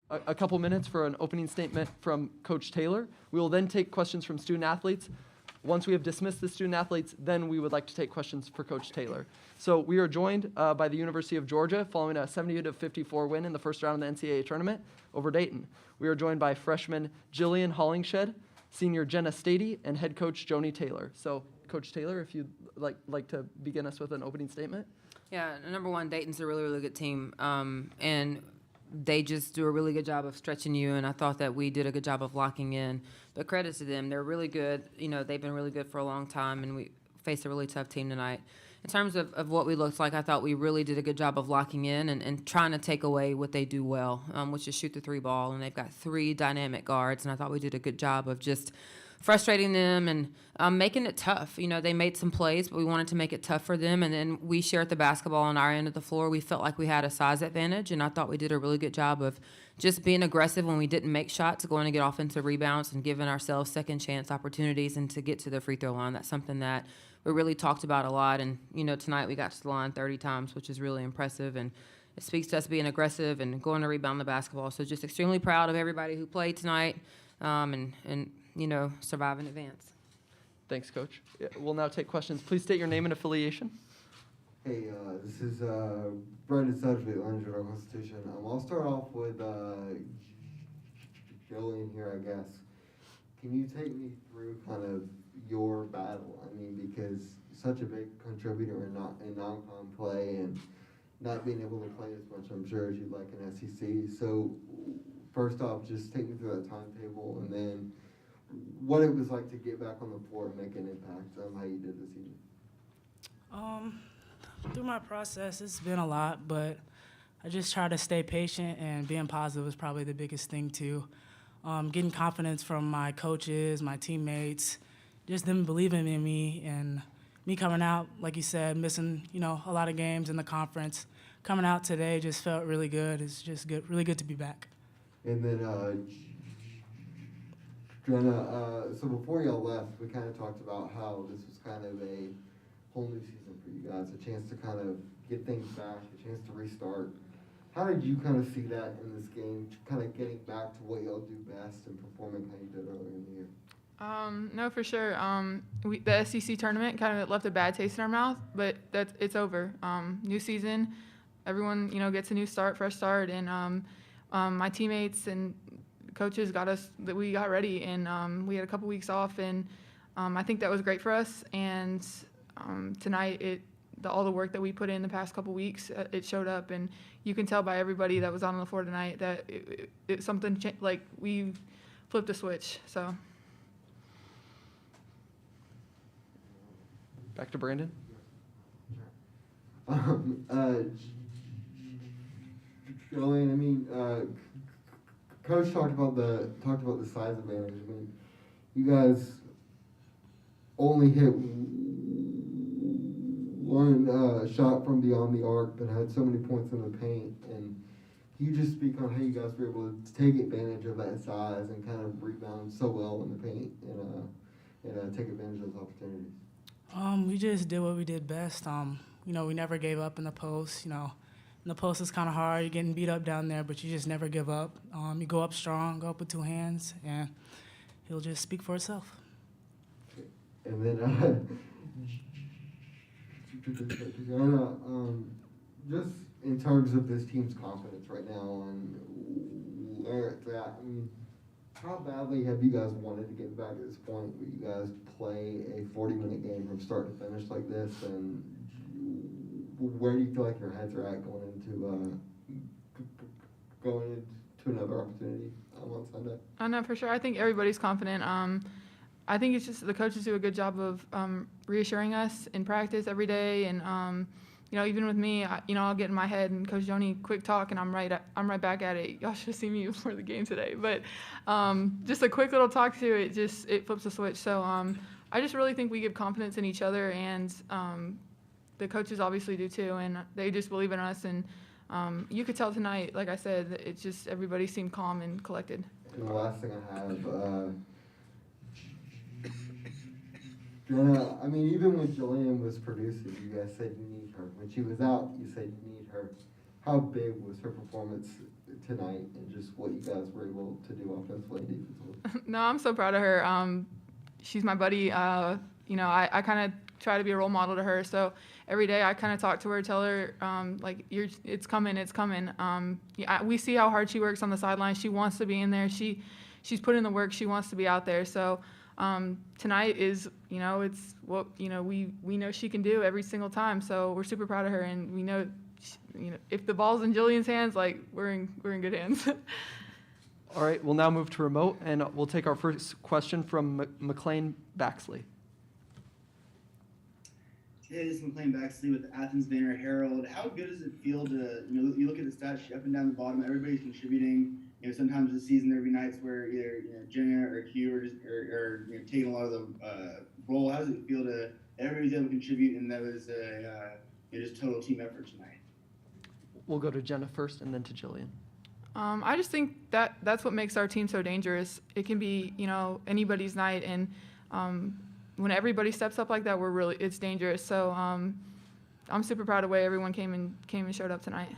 a couple minutes for an opening statement from Coach Taylor. We will then take questions from student athletes. Once we have dismissed the student athletes, then we would like to take questions for Coach Taylor. So we are joined by the University of Georgia following a 78-54 win in the first round of the NCAA tournament over Dayton. We are joined by freshman Jillian Hollingshed, senior Jenna Stady, and head coach Joni Taylor. So Coach Taylor, if you'd like to begin us with an opening statement. Yeah, number one, Dayton's a really, really good team. And they just do a really good job of stretching you, and I thought that we did a good job of locking in. But credit to them, they're really good. You know, they've been really good for a long time, and we faced a really tough team tonight. In terms of what we looked like, I thought we really did a good job of locking in and trying to take away what they do well, which is shoot the three ball. And they've got three dynamic guards, and I thought we did a good job of just frustrating them and making it tough. You know, they made some plays, but we wanted to make it tough for them. And then we shared the basketball on our end of the floor. We felt like we had a size advantage, and I thought we did a really good job of just being aggressive when we didn't make shots, going to get offensive rebounds and giving ourselves second chance opportunities and to get to the free throw line. That's something that we really talked about a lot. And, you know, tonight we got to the line 30 times, which is really impressive. And it speaks to us being aggressive and going to rebound the basketball. So just extremely proud of everybody who played tonight and you know, survive in advance. Thanks, Coach. We'll now take questions. Please state your name and affiliation. Hey, this is Brendan Sedgwick, Journal Constitution. I'll start off with Jillian here, I guess. Can you take me through kind of your battle? I mean, because such a big contributor in non-con play and not being able to play as much, I'm sure, as you'd like in SEC. So, first off, just take me through that timetable, and then what it was like to get back on the floor and make an impact on how you did this evening. Through my process, it's been a lot, but I just try to stay patient, and being positive is probably the biggest thing too. Getting confidence from my coaches, my teammates, just them believing in me, and me coming out, like you said, missing, you know, a lot of games in the conference. Coming out today just felt really good. It's just good, really good to be back. And then, Jenna, so before y'all left, we kind of talked about how this was kind of a whole new season for you guys, a chance to kind of get things back, a chance to restart. How did you kind of see that in this game, kind of getting back to what y'all do best and performing how you did earlier in the year? No, for sure. The SEC tournament kind of left a bad taste in our mouth, but it's over. New season, everyone, you know, gets a new start, fresh start, and my teammates and coaches we got ready, and we had a couple weeks off, and I think that was great for us. And tonight, all the work that we put in the past couple weeks, it showed up, and you can tell by everybody that was on the floor tonight that it's something like we flipped a switch. So. Back to Brandon. Jillian, I mean, Coach talked about the size advantage. I mean, you guys only hit one shot from beyond the arc, but had so many points in the paint. And can you just speak on how you guys were able to take advantage of that size and kind of rebound so well in the paint and take advantage of those opportunities? We just did what we did best. You know, we never gave up in the post. You know, in the post is kind of hard. You're getting beat up down there, but you just never give up. You go up strong, go up with two hands, and it'll just speak for itself. And then, Jenna, just in terms of this team's confidence right now and where it's at, I mean, how badly have you guys wanted to get back at this point where you guys play a 40-minute game from start to finish like this, and where do you feel like your heads are at going into another opportunity on Sunday? I know for sure. I think everybody's confident. I think it's just the coaches do a good job of reassuring us in practice every day, and you know, even with me, I'll get in my head and Coach Joni, quick talk, and I'm right back at it. Y'all should have seen me before the game today, but just a quick little talk to it, it flips a switch. So I just really think we give confidence in each other, and the coaches obviously do too, and they just believe in us. And you could tell tonight, like I said, that it's just everybody seemed calm and collected. And the last thing I have. Jenna, I mean, even when Jillian was producing, you guys said you need her. When she was out, you said you need her. How big was her performance tonight and just what you guys were able to do offensively and defensively. No, I'm so proud of her. She's my buddy. I kind of try to be a role model to her. So every day I kind of talk to her, tell her, it's coming, it's coming. We see how hard she works on the sideline. She wants to be in there. She's put in the work. She wants to be out there. So tonight is, it's what, we know she can do every single time. So we're super proud of her, and we know, if the ball's in Jillian's hands, we're in good hands. All right, we'll now move to remote, and we'll take our first question from McLean Baxley. Hey, this is McLean Baxley with the Athens Banner Herald. How good does it feel to, you look at the stats up and down the bottom, everybody's contributing. Sometimes this season there'll be nights where either Jenna or Q or taking a lot of the role. How does it feel to everybody's able to contribute, and that was just total team effort tonight? We'll go to Jenna first, and then to Jillian. I just think that's what makes our team so dangerous. It can be, anybody's night, and when everybody steps up like that, it's dangerous. So I'm super proud of the way everyone came and showed up tonight.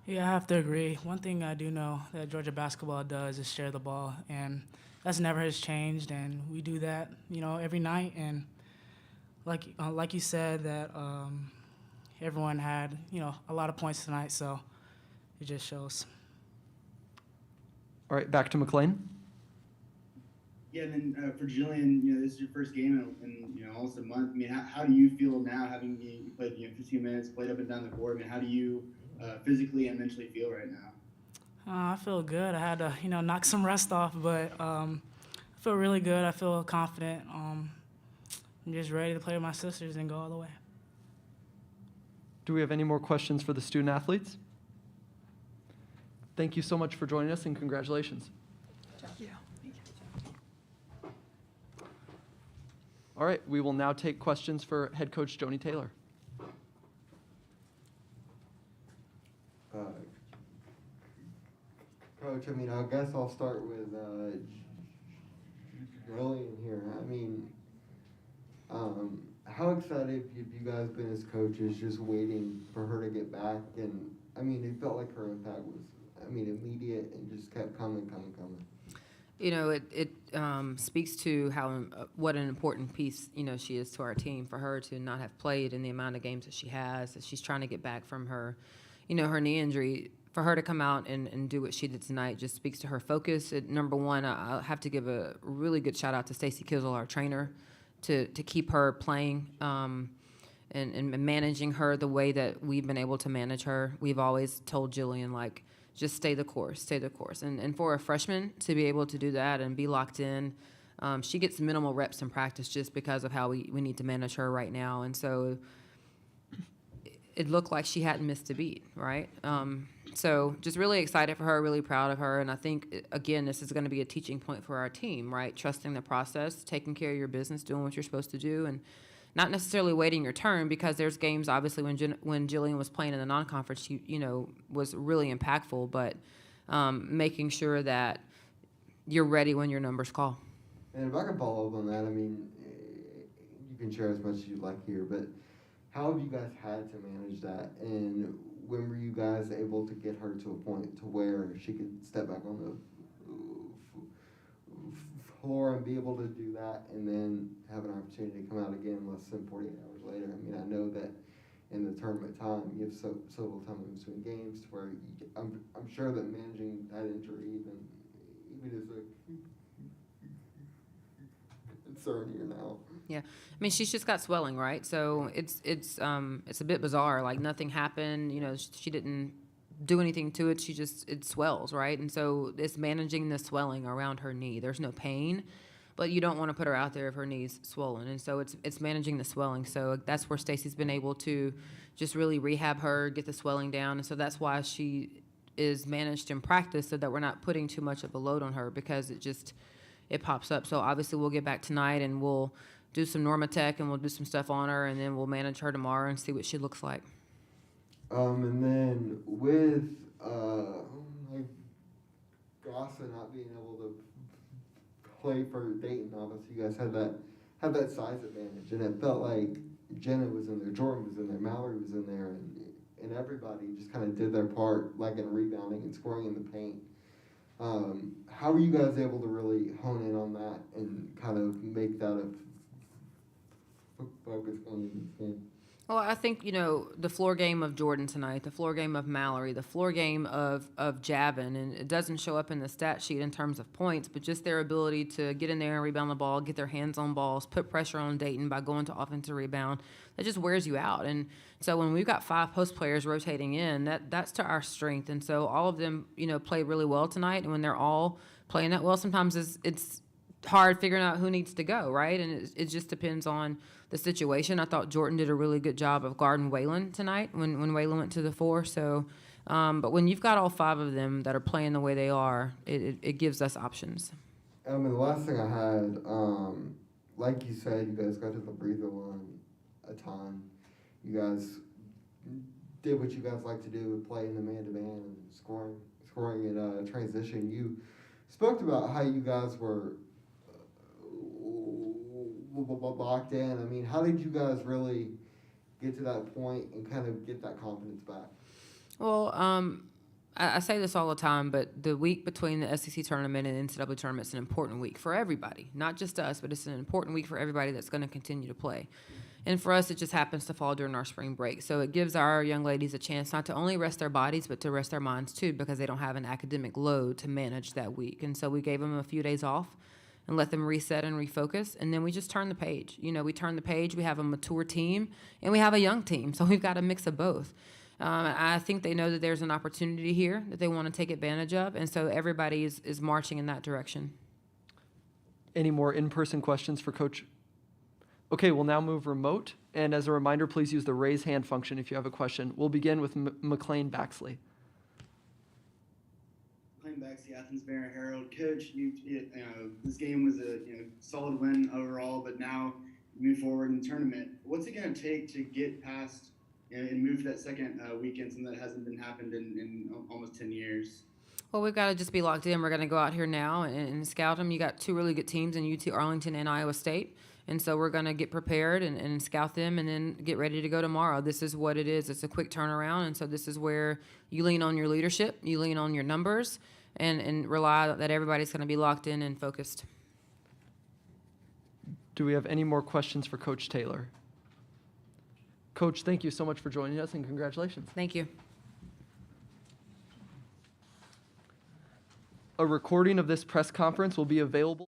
Yeah, I have to agree. One thing I do know that Georgia basketball does is share the ball, and that's never has changed, and we do that, every night. And like you said, that everyone had, a lot of points tonight, so it just shows. All right, back to McLean. Yeah, and then for Jillian, this is your first game in almost a month. I mean, how do you feel now, having you played 15 minutes, played up and down the court? I mean, how do you physically and mentally feel right now? I feel good. I had to, knock some rest off, but I feel really good. I feel confident. I'm just ready to play with my sisters and go all the way. Do we have any more questions for the student athletes? Thank you so much for joining us, and congratulations. Thank you. All right, we will now take questions for head coach Joni Taylor. Coach, I guess I'll start with Jillian here. How excited have you guys been as coaches, just waiting for her to get back? And it felt like her impact was, immediate and just kept coming. It speaks to what an important piece, she is to our team. For her to not have played in the amount of games that she has, that she's trying to get back from her, her knee injury. For her to come out and do what she did tonight just speaks to her focus. Number one, I'll have to give a really good shout out to Stacy Kizzle, our trainer, to keep her playing and managing her the way that we've been able to manage her. We've always told Jillian, just stay the course. And for a freshman to be able to do that and be locked in, she gets minimal reps in practice just because of how we need to manage her right now. And so it looked like she hadn't missed a beat, right? So just really excited for her, really proud of her. And I think, again, this is going to be a teaching point for our team, right? Trusting the process, taking care of your business, doing what you're supposed to do, and not necessarily waiting your turn, because there's games, obviously, when Jillian was playing in the non-conference, she, was really impactful, but making sure that you're ready when your numbers call. And if I can follow up on that, you can share as much as you'd like here, but how have you guys had to manage that? And when were you guys able to get her to a point to where she could step back on the floor and be able to do that, and then have an opportunity to come out again less than 48 hours later? I know that in the tournament time, you have so little time in between games, to where I'm sure that managing that injury even is a concern here now. Yeah, she's just got swelling, right? So it's a bit bizarre. Nothing happened. She didn't do anything to it. It swells, right? And so it's managing the swelling around her knee. There's no pain, but you don't want to put her out there if her knee's swollen. And so it's managing the swelling. So that's where Stacy's been able to just really rehab her, get the swelling down. And so that's why she is managed in practice, so that we're not putting too much of a load on her, because it pops up. So obviously we'll get back tonight and we'll do some Normatec and we'll do some stuff on her, and then we'll manage her tomorrow and see what she looks like. And then with Gossa not being able to play for Dayton, obviously you guys had that size advantage, and it felt like Jenna was in there, Jordan was in there, Mallory was in there, and everybody just kind of did their part, like in rebounding and scoring in the paint. How were you guys able to really hone in on that and kind of make that a focus going into this game? Well, I think, the floor game of Jordan tonight, the floor game of Mallory, the floor game of Javin, and it doesn't show up in the stat sheet in terms of points, but just their ability to get in there and rebound the ball, get their hands on balls, put pressure on Dayton by going to offensive rebound, that just wears you out. And so when we've got 5 post players rotating in, that's to our strength. And so all of them, played really well tonight. And when they're all playing that well, sometimes it's hard figuring out who needs to go, right? And it just depends on the situation. I thought Jordan did a really good job of guarding Waylon tonight when Waylon went to the 4. So, but when you've got all 5 of them that are playing the way they are, it gives us options. And the last thing I had, like you said, you guys got to the breather line a ton. You guys did what you guys like to do, play in the man-to-man and scoring in transition. You spoke about how you guys were locked in. I mean, how did you guys really get to that point and kind of get that confidence back? Well, I say this all the time, but the week between the SEC tournament and NCAA tournament is an important week for everybody, not just us, but it's an important week for everybody that's going to continue to play. And for us, it just happens to fall during our spring break. So it gives our young ladies a chance not to only rest their bodies, but to rest their minds too, because they don't have an academic load to manage that week. And so we gave them a few days off and let them reset and refocus. And then we just turn the page. We turn the page. We have a mature team and we have a young team. So we've got a mix of both. I think they know that there's an opportunity here that they want to take advantage of. And so everybody is marching in that direction. Any more in-person questions for Coach? Okay, we'll now move remote. And as a reminder, please use the raise hand function if you have a question. We'll begin with McLean Baxley. McLean Baxley, Athens Banner Herald. Coach, this game was a solid win overall, but now you move forward in the tournament. What's it going to take to get past and move to that second weekend, something that hasn't been happened in almost 10 years? Well, we've got to just be locked in. We're going to go out here now and scout them. You got 2 really good teams in UT Arlington and Iowa State. And so we're going to get prepared and scout them and then get ready to go tomorrow. This is what it is. It's a quick turnaround. And so this is where you lean on your leadership, you lean on your numbers, and rely that everybody's going to be locked in and focused. Do we have any more questions for Coach Taylor? Coach, thank you so much for joining us and congratulations. Thank you. A recording of this press conference will be available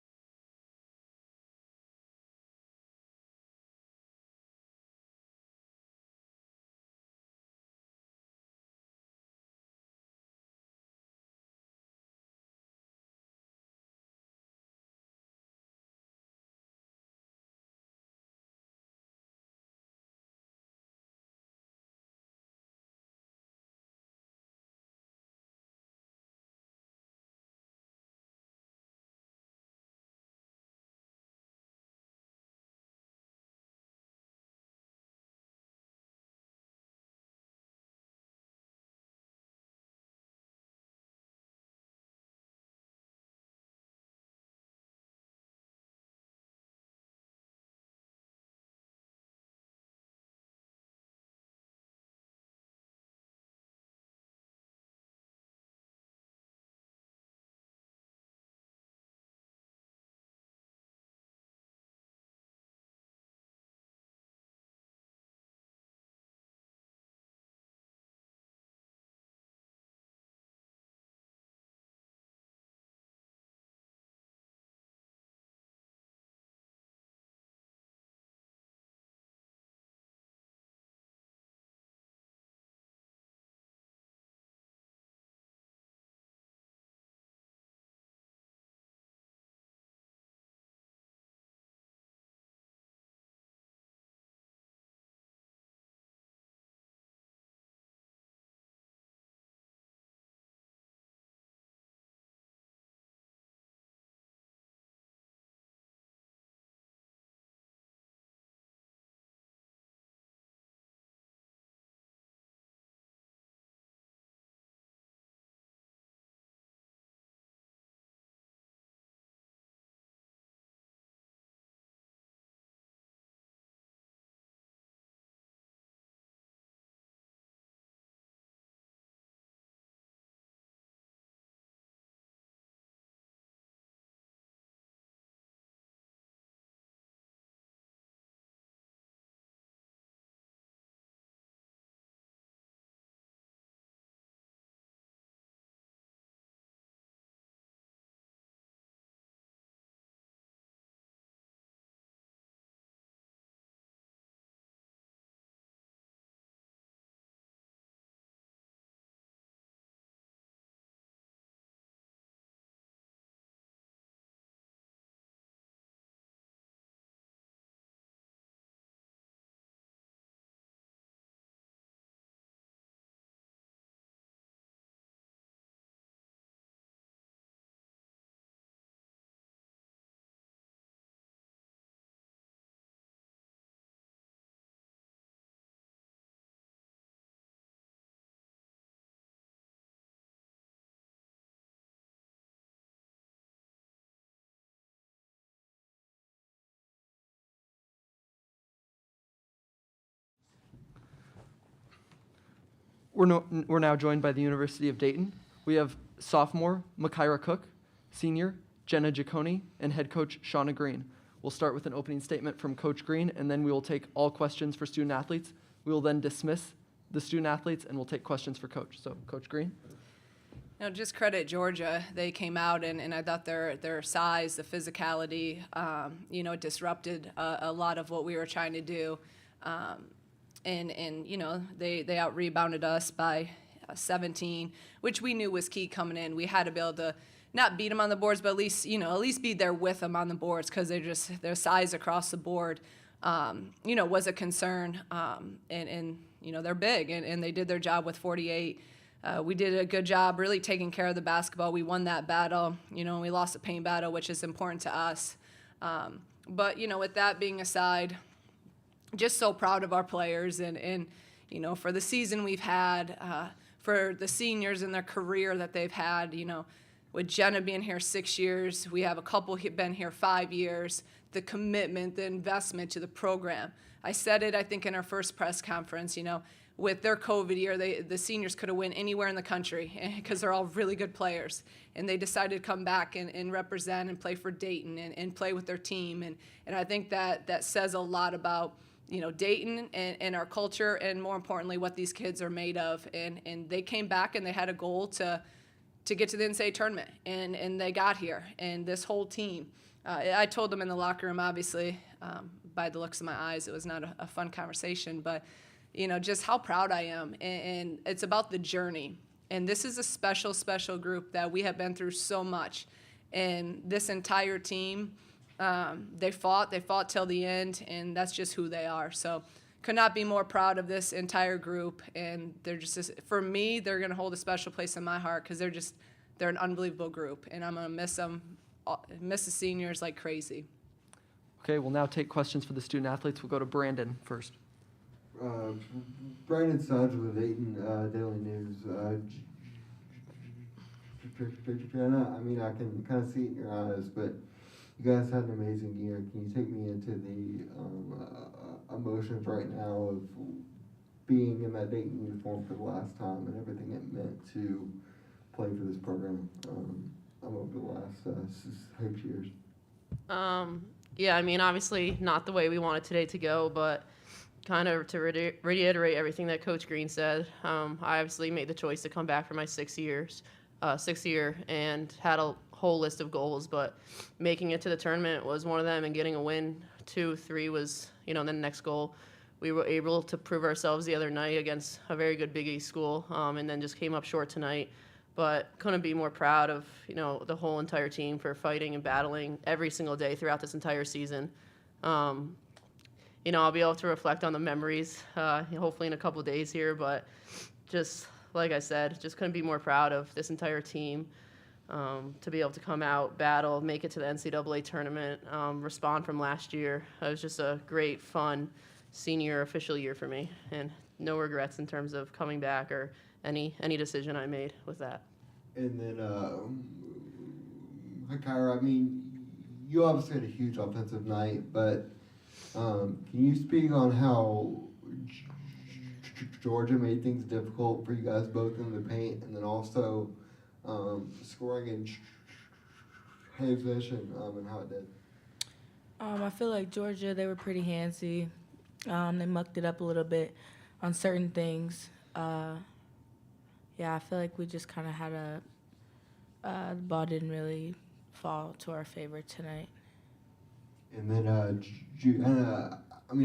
We're now joined by the University of Dayton. We have sophomore Makaira Cook, senior Jenna Giacone, and head coach Shauna Green. We'll start with an opening statement from Coach Green, and then we will take all questions for student athletes. We will then dismiss the student athletes, and we'll take questions for Coach. So, Coach Green. Just credit Georgia. They came out and I thought their size, the physicality, it disrupted a lot of what we were trying to do. They out-rebounded us by 17, which we knew was key coming in. We had to be able to not beat them on the boards, but at least be there with them on the boards, because their size across the board, was a concern. They're big and they did their job with 48. We did a good job really taking care of the basketball. We won that battle, and we lost the paint battle, which is important to us. But with that being aside, just so proud of our players and for the season we've had, for the seniors in their career that they've had, with Jenna being here 6 years, we have a couple who've been here 5 years, the commitment, the investment to the program. I said it, I think, in our first press conference, with their COVID year, the seniors could have went anywhere in the country because they're all really good players. And they decided to come back and represent and play for Dayton and play with their team. And I think that says a lot about, Dayton and our culture, and more importantly, what these kids are made of. And they came back and they had a goal to get to the NCAA tournament. And they got here. And this whole team, I told them in the locker room, obviously, by the looks of my eyes, it was not a fun conversation, but just how proud I am. And it's about the journey. And this is a special, special group that we have been through so much. And this entire team, they fought till the end, and that's just who they are. So could not be more proud of this entire group. And they're just, for me, they're going to hold a special place in my heart, because they're an unbelievable group. And I'm going to miss them, miss the seniors like crazy. Okay, we'll now take questions for the student athletes. We'll go to Brandon first. Brandon Sudge with the Dayton Daily News. Jenna, I can kind of see it in your eyes, but you guys had an amazing year. Can you take me into the emotions right now of being in that Dayton uniform for the last time and everything it meant to play for this program over the last 6 years? Obviously not the way we wanted today to go, but kind of to reiterate everything that Coach Green said, I obviously made the choice to come back for my 6th year, and had a whole list of goals, but making it to the tournament was one of them, and getting a win 2, 3 was, the next goal. We were able to prove ourselves the other night against a very good Big East school, and then just came up short tonight. But couldn't be more proud of, the whole entire team for fighting and battling every single day throughout this entire season. I'll be able to reflect on the memories, hopefully in a couple days here, but just like I said, just couldn't be more proud of this entire team, to be able to come out, battle, make it to the NCAA tournament, respond from last year. It was just a great, fun senior official year for me, and no regrets in terms of coming back or any decision I made with that. And then, Kyra, you obviously had a huge offensive night, but can you speak on how Georgia made things difficult for you guys both in the paint, and then also scoring in transition, and how it did? I feel like Georgia, they were pretty handsy. They mucked it up a little bit on certain things. I feel like we just kind of had the ball didn't really fall to our favor tonight. And then,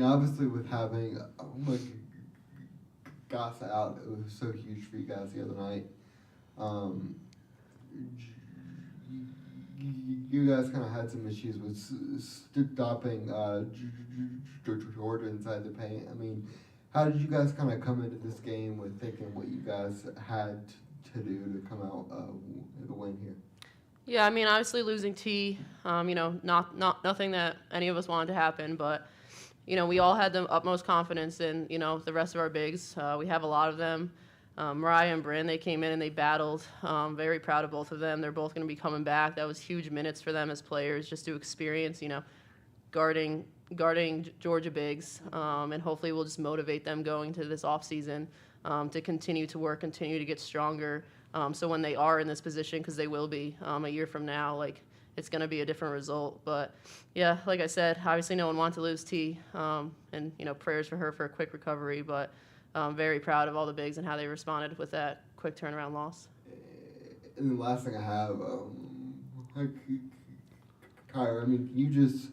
obviously with having Gasa out, it was so huge for you guys the other night. You guys kind of had some issues with stopping Georgia inside the paint. How did you guys kind of come into this game with thinking what you guys had to do to come out with a win here? Yeah, obviously losing T, nothing that any of us wanted to happen, but, we all had the utmost confidence in, the rest of our bigs. We have a lot of them. Mariah and Bryn, they came in and they battled. Very proud of both of them. They're both going to be coming back. That was huge minutes for them as players, just to experience, guarding Georgia bigs, and hopefully we'll just motivate them going to this off season. to continue to work, continue to get stronger. So when they are in this position, because they will be a year from now, like, it's going to be a different result. But yeah, like I said, obviously no one wants to lose T, and prayers for her for a quick recovery. But I'm very proud of all the bigs and how they responded with that quick turnaround loss. And the last thing I have, Kyra, I mean, can you just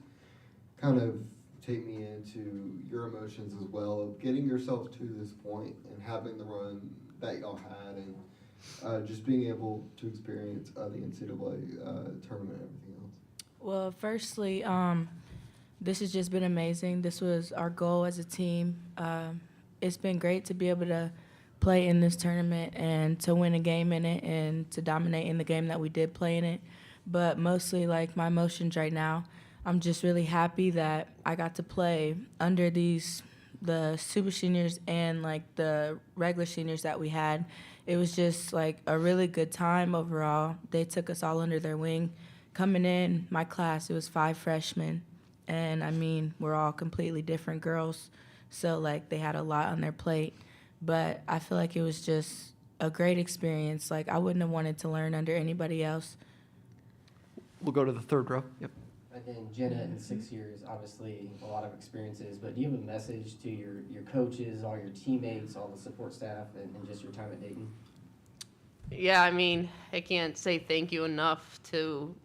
kind of take me into your emotions as well of getting yourself to this point and having the run that y'all had, and just being able to experience the NCAA tournament and everything else? Well, firstly, this has just been amazing. This was our goal as a team. It's been great to be able to play in this tournament and to win a game in it and to dominate in the game that we did play in it. But mostly, like, my emotions right now, I'm just really happy that I got to play under the super seniors and, like, the regular seniors that we had. It was just, like, a really good time overall. They took us all under their wing. Coming in, my class, it was 5 freshmen. And, I mean, we're all completely different girls. So, like, they had a lot on their plate. But I feel like it was just a great experience. Like, I wouldn't have wanted to learn under anybody else. We'll go to the third row. Yep. And then Jenna, in 6 years, obviously a lot of experiences, but do you have a message to your coaches, all your teammates, all the support staff, and just your time at Dayton? Yeah, I mean, I can't say thank you enough to,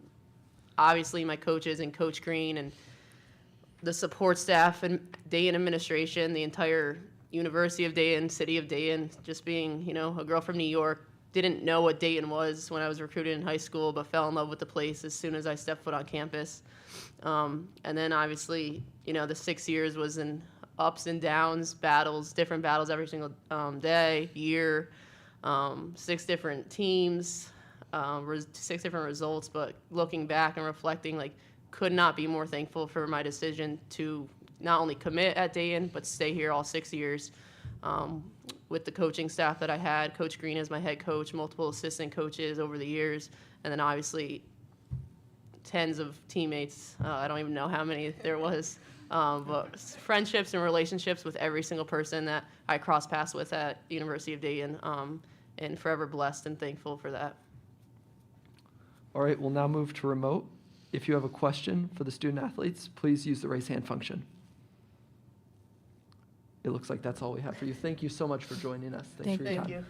obviously, my coaches and Coach Green and the support staff and Dayton administration, the entire University of Dayton, City of Dayton, just being, a girl from New York. Didn't know what Dayton was when I was recruited in high school, but fell in love with the place as soon as I stepped foot on campus. And then obviously, the 6 years was in ups and downs, different battles every single day, year, 6 different teams, 6 different results. But looking back and reflecting, like, could not be more thankful for my decision to not only commit at Dayton, but stay here all 6 years. With the coaching staff that I had, Coach Green as my head coach, multiple assistant coaches over the years, and then obviously tens of teammates. I don't even know how many there was, but friendships and relationships with every single person that I crossed paths with at University of Dayton, and forever blessed and thankful for that. All right, we'll now move to remote. If you have a question for the student athletes, please use the raise hand function. It looks like that's all we have for you. Thank you so much for joining us. Thanks for your time. Thank you.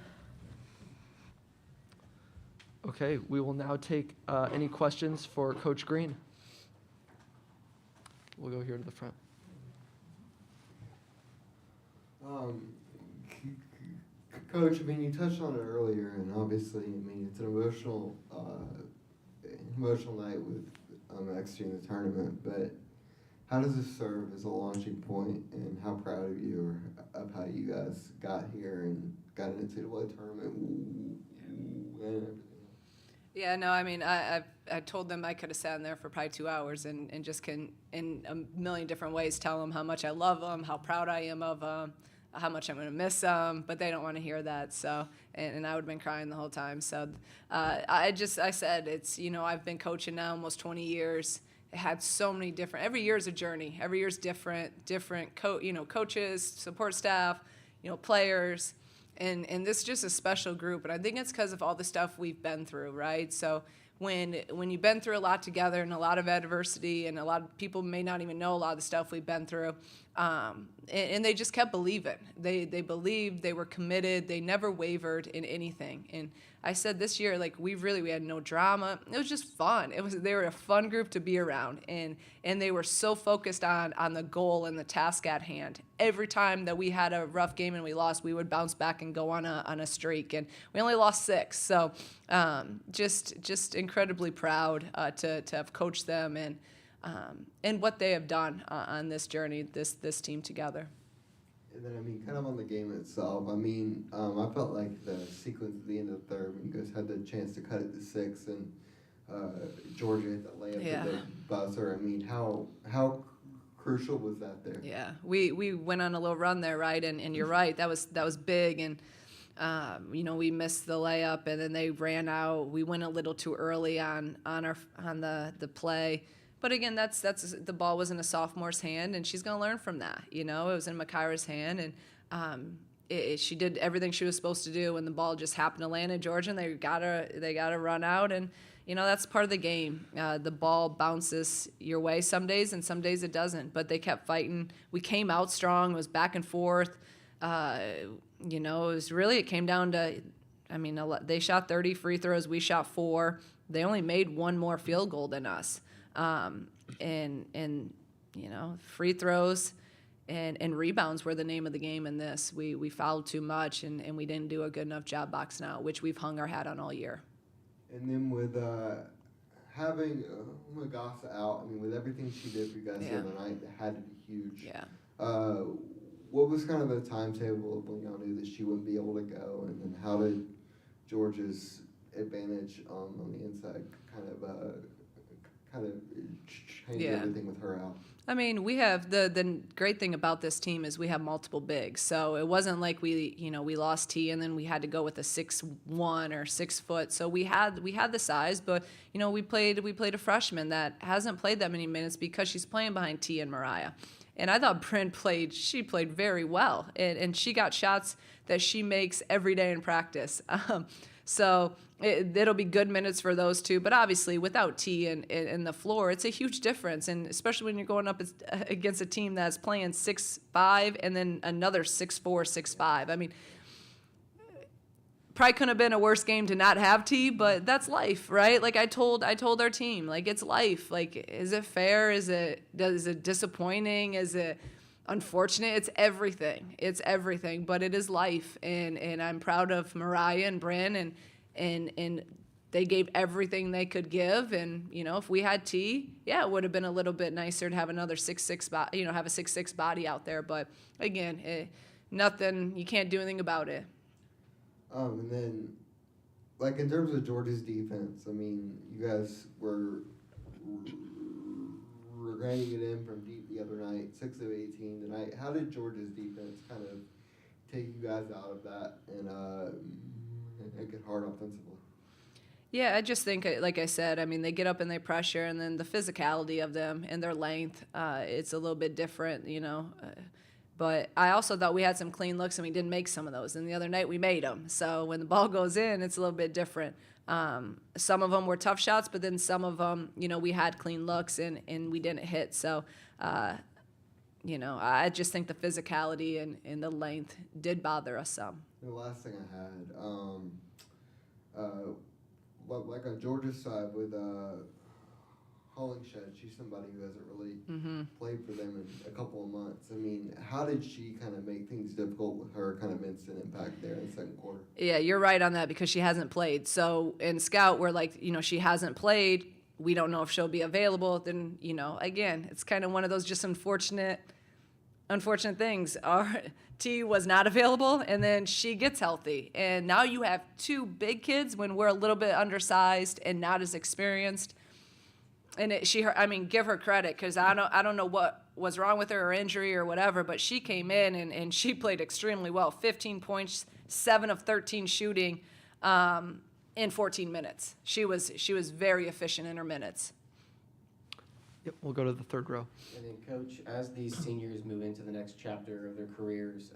Okay, we will now take any questions for Coach Green. We'll go here to the front. Coach, I mean, you touched on it earlier, and obviously, I mean, it's an emotional night with exiting the tournament, but how does this serve as a launching point, and how proud of you of how you guys got here and got an NCAA tournament and everything? Yeah, no, I mean, I told them I could have sat in there for probably 2 hours and just can, in a million different ways, tell them how much I love them, how proud I am of them, how much I'm going to miss them, but they don't want to hear that. So, and I would have been crying the whole time. So I said, it's, I've been coaching now almost 20 years. It had so many different, every year is a journey. Every year is different coaches, support staff, players. And this is just a special group. And I think it's because of all the stuff we've been through, right? So when you've been through a lot together and a lot of adversity, and a lot of people may not even know a lot of the stuff we've been through, and they just kept believing. They believed, they were committed, they never wavered in anything. And I said this year, like, we had no drama. It was just fun. They were a fun group to be around, and they were so focused on the goal and the task at hand. Every time that we had a rough game and we lost, we would bounce back and go on a streak. And we only lost 6, so just incredibly proud to have coached them and what they have done on this journey, this team together. And then, I mean, kind of on the game itself, I mean, I felt like the sequence at the end of the third, when you guys had the chance to cut it to 6, and Georgia hit that layup with the buzzer. I mean, how crucial was that there? Yeah, we went on a little run there, right? And you're right, that was big, and we missed the layup, and then they ran out. We went a little too early on the play. But again, that's the ball was in a sophomore's hand, and she's going to learn from that. It was in Makira's hand, she did everything she was supposed to do, and the ball just happened to land in Georgia, and they gotta run out, and that's part of the game. The ball bounces your way some days, and some days it doesn't. But they kept fighting. We came out strong. It was back and forth. It came down to, they shot 30 free throws. We shot 4. They only made 1 more field goal than us. Free throws and rebounds were the name of the game in this. We fouled too much, and we didn't do a good enough job boxing out, which we've hung our hat on all year. And then with having Magassa out, with everything she did for you guys the other night, it had to be huge. Yeah. What was kind of the timetable of when y'all knew that she wouldn't be able to go, and then how did Georgia's advantage on the inside kind of change everything with her out? We have the great thing about this team is we have multiple bigs. So it wasn't like we lost T and then we had to go with a 6'1" or 6 foot. So we had the size, but we played a freshman that hasn't played that many minutes because she's playing behind T and Mariah. And I thought Bryn played very well, and she got shots that she makes every day in practice. So it'll be good minutes for those two. But obviously, without T and the floor, it's a huge difference. And especially when you're going up against a team that's playing 6'5" and then another 6'4", 6'5". Probably couldn't have been a worse game to not have T, but that's life, right? Like I told our team, like it's life. Like, is it fair? Is it disappointing? Is it unfortunate? It's everything. It's everything, but it is life. And I'm proud of Mariah and Bryn, and they gave everything they could give. And if we had T, it would have been a little bit nicer to have another 6'6", have a 6'6" body out there. But again, nothing. You can't do anything about it. And then, like, in terms of Georgia's defense, you guys were reining it in from deep the other night, 6 of 18 tonight. How did Georgia's defense kind of take you guys out of that and make it hard offensively? Yeah, I just think, like I said, they get up and they pressure, and then the physicality of them and their length, it's a little bit different, But I also thought we had some clean looks, and we didn't make some of those. And the other night we made them. So when the ball goes in, it's a little bit different. Some of them were tough shots, but then some of them, we had clean looks and we didn't hit. So, I just think the physicality and the length did bother us some. The last thing I had, like on Georgia's side with Hollingshed, she's somebody who hasn't really played for them in a couple of months. How did she kind of make things difficult with her kind of instant impact there in the second quarter? Yeah, you're right on that because she hasn't played. So in Scout, we're like, she hasn't played. We don't know if she'll be available. Then, again, it's kind of one of those just unfortunate things. Our T was not available, and then she gets healthy. And now you have 2 big kids when we're a little bit undersized and not as experienced. And give her credit because I don't know what was wrong with her or injury or whatever, but she came in and she played extremely well. 15 points, 7 of 13 shooting in 14 minutes. She was very efficient in her minutes. Yep, we'll go to the third row. And then, Coach, as these seniors move into the next chapter of their careers,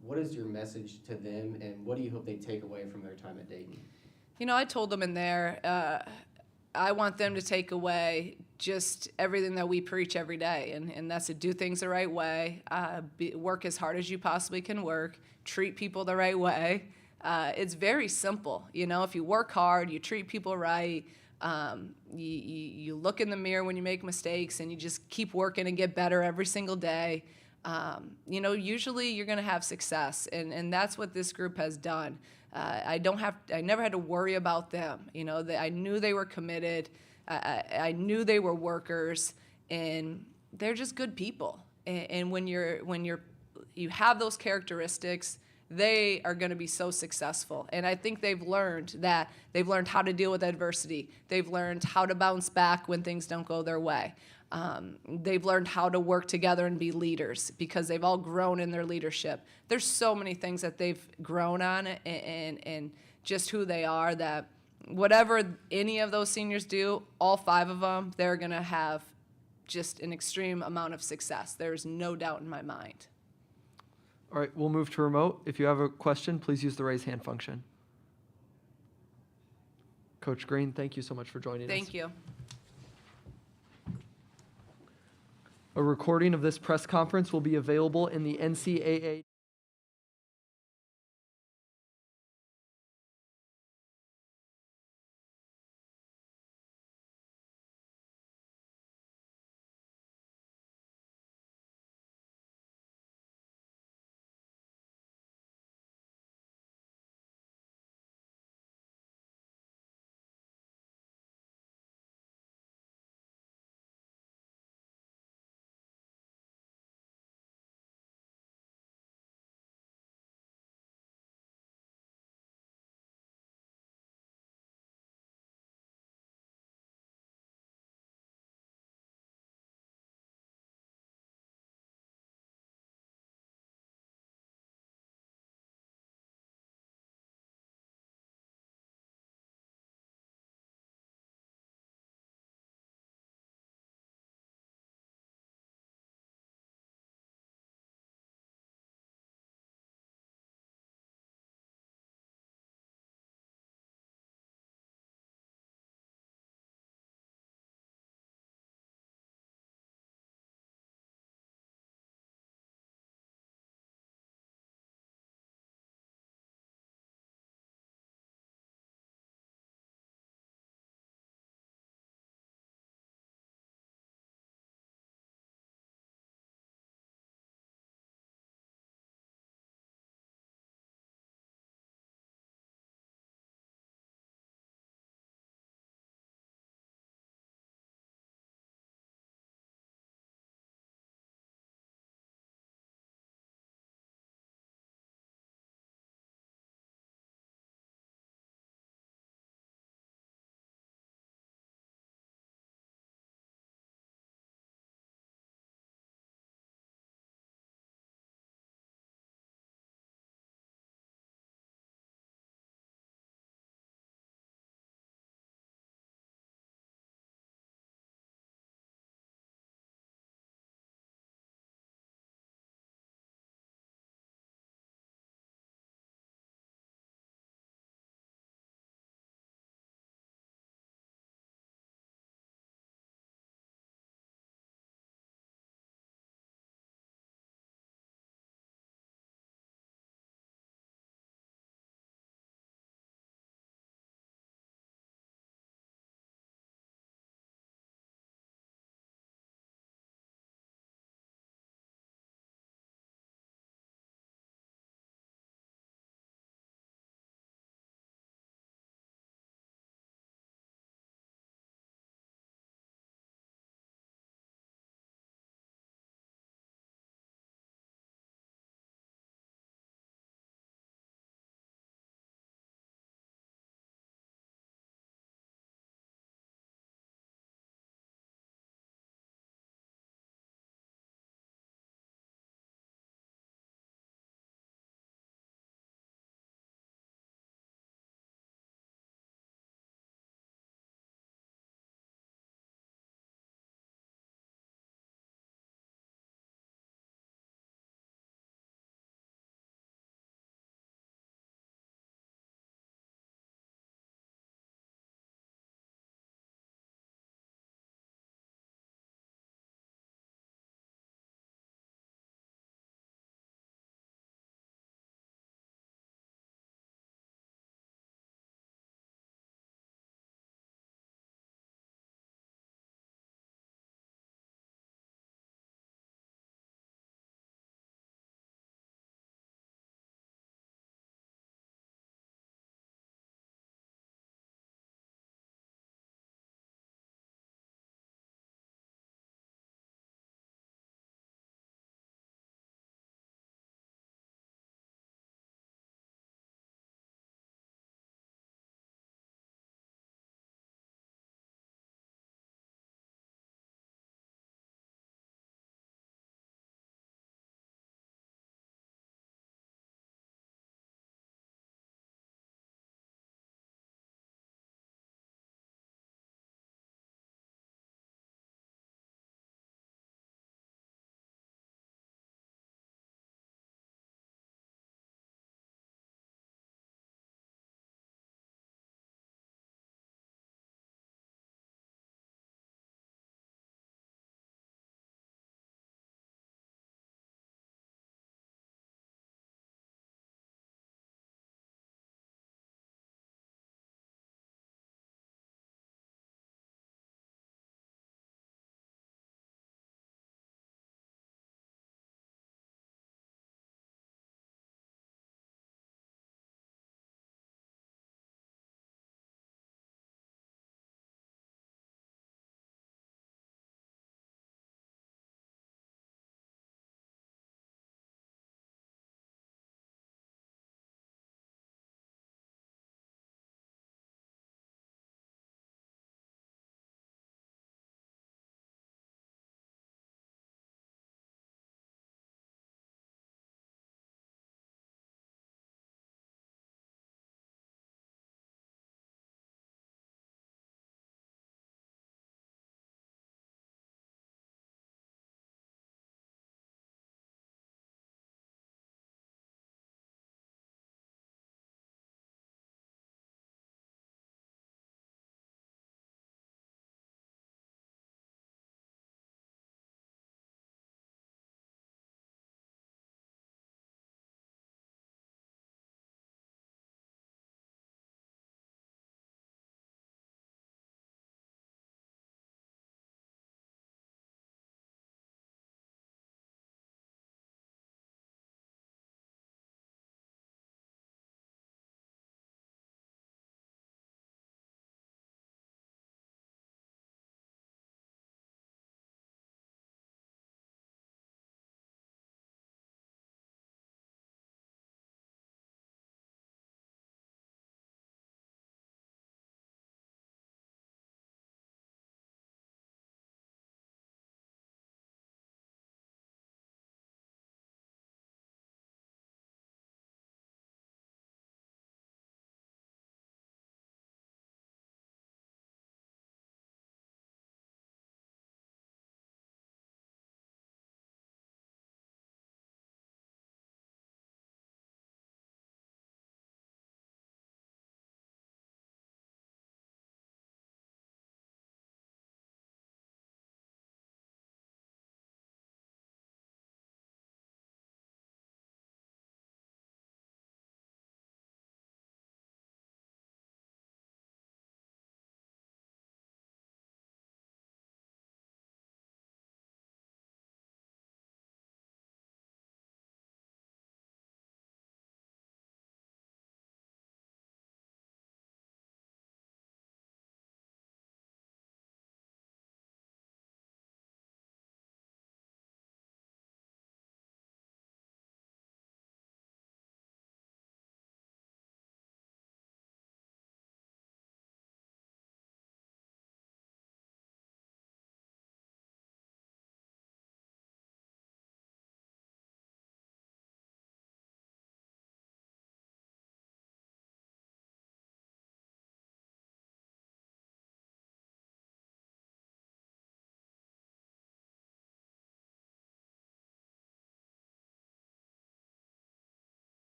what is your message to them, and what do you hope they take away from their time at Dayton? I told them in there, I want them to take away just everything that we preach every day, and that's to do things the right way, work as hard as you possibly can work, treat people the right way. It's very simple. If you work hard, you treat people right, you look in the mirror when you make mistakes, and you just keep working and get better every single day. Usually you're going to have success, and that's what this group has done. I never had to worry about them. I knew they were committed. I knew they were workers, and they're just good people. And when you have those characteristics, they are going to be so successful. And I think they've learned that. They've learned how to deal with adversity. They've learned how to bounce back when things don't go their way. They've learned how to work together and be leaders because they've all grown in their leadership. There's so many things that they've grown on and just who they are that whatever any of those seniors do, all 5 of them, they're going to have just an extreme amount of success. There's no doubt in my mind. All right, we'll move to remote. If you have a question, please use the raise hand function. Coach Green, thank you so much for joining us. Thank you. A recording of this press conference will be available in the NCAA